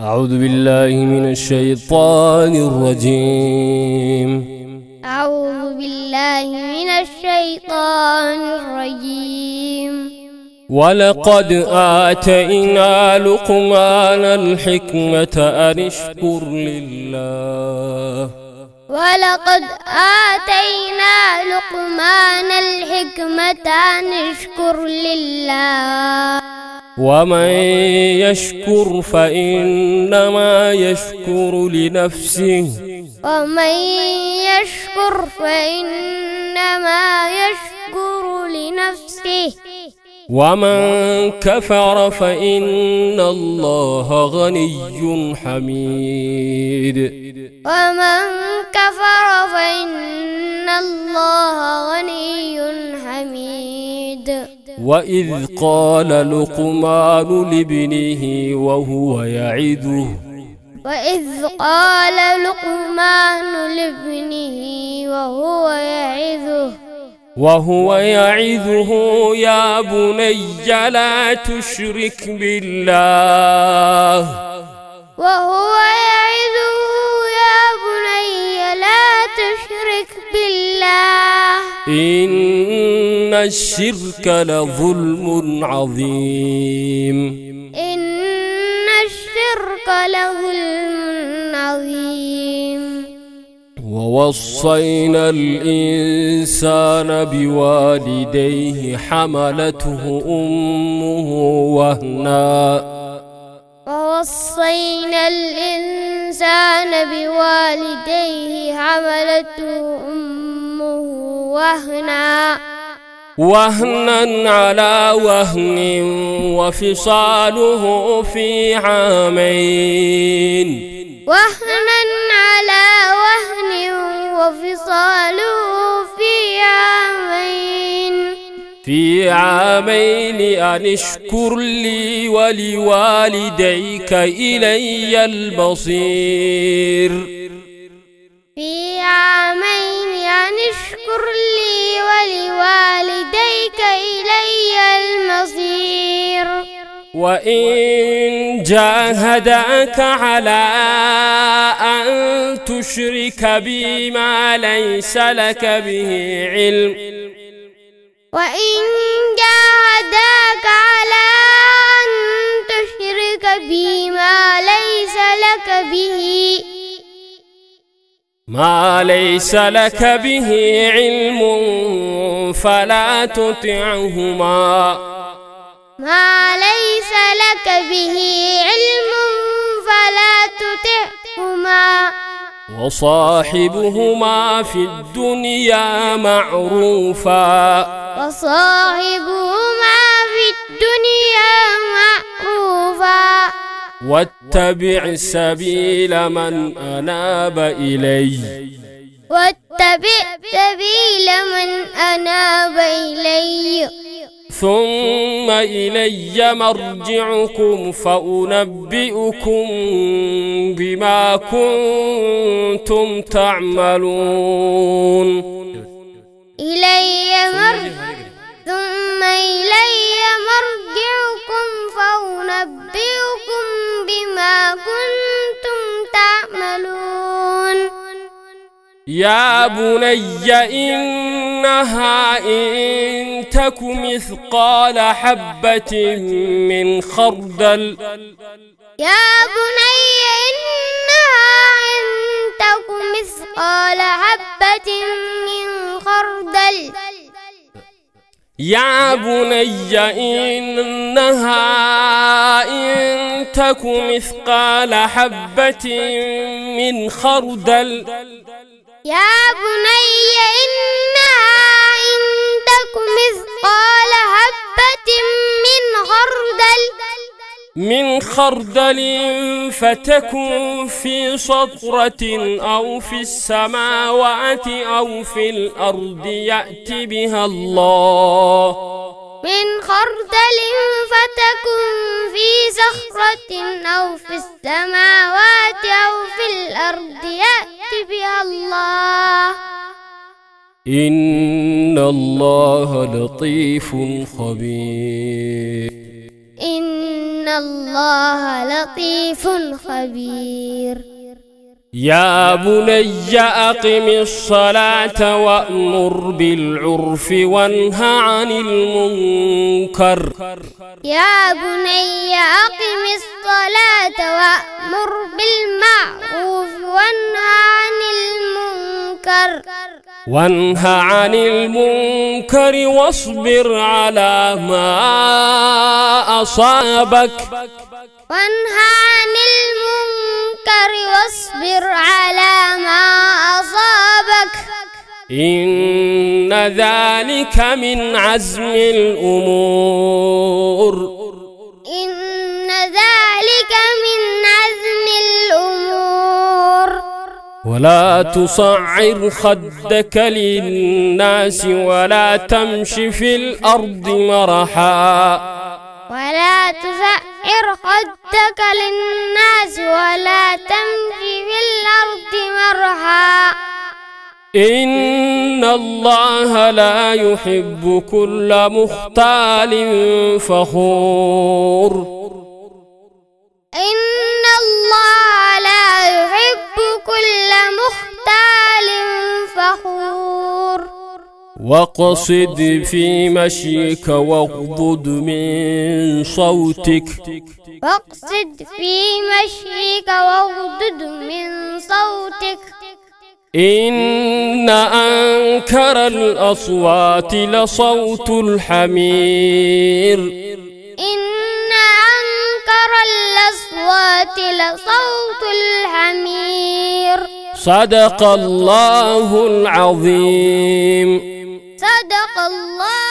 أعوذ بالله من الشيطان الرجيم. أعوذ بالله من الشيطان الرجيم. ولقد آتينا لقمان الحكمة أن اشكر لله. ولقد آتينا لقمان الحكمة أن اشكر لله. ومن يشكر فإنما يشكر لنفسه. ومن يشكر فإنما يشكر لنفسه. ومن كفر فإن الله غني حميد. ومن كفر فإن الله غني حميد. وإذ قال لقمان لابنه وهو يعظه يا بني لا تشرك بالله. إن الشرك لظلم عظيم. ووصينا الإنسان بوالديه حملته أمه وهنا على وهن وفصاله في عامين. أن اشكر لي ولوالديك إلي المصير. وإن جاهداك على أن تشرك بي ما ليس لك به علم فلا تطعهما. وصاحبهما في الدنيا معروفا. واتبع سبيل من أناب إلي. ثم إلي مرجعكم فأنبئكم بما كنتم تعملون. يا بني إنها إن تك مثقال حبة من خردل فتكن في صخرة أو في السماوات أو في الأرض يأت بها الله. إن الله لطيف خبير. الله لطيف خبير. يا بني أقم الصلاة وأمر بالعرف وانه عن المنكر. يا بني أقم الصلاة وأمر بالمعروف وانه عن المنكر واصبر على ما أصابك. وانه عن المنكر واصبر على ما أصابك. إن ذلك من عزم الأمور. إن ذلك من عزم الأمور. ولا تصعر خدك للناس ولا تمش في الأرض مرحا. ولا تصعر خدك للناس ولا تمشي في الأرض مرحا. إن الله لا يحب كل مختال فخور. إن الله لا يحب كل مختال فخور. واقصد في مشيك واغضض من صوتك. واقصد في مشيك واغضض من صوتك. إن أنكر الأصوات لصوت الحمير. إن أنكر الأصوات لصوت الحمير. صدق الله العظيم. صدق الله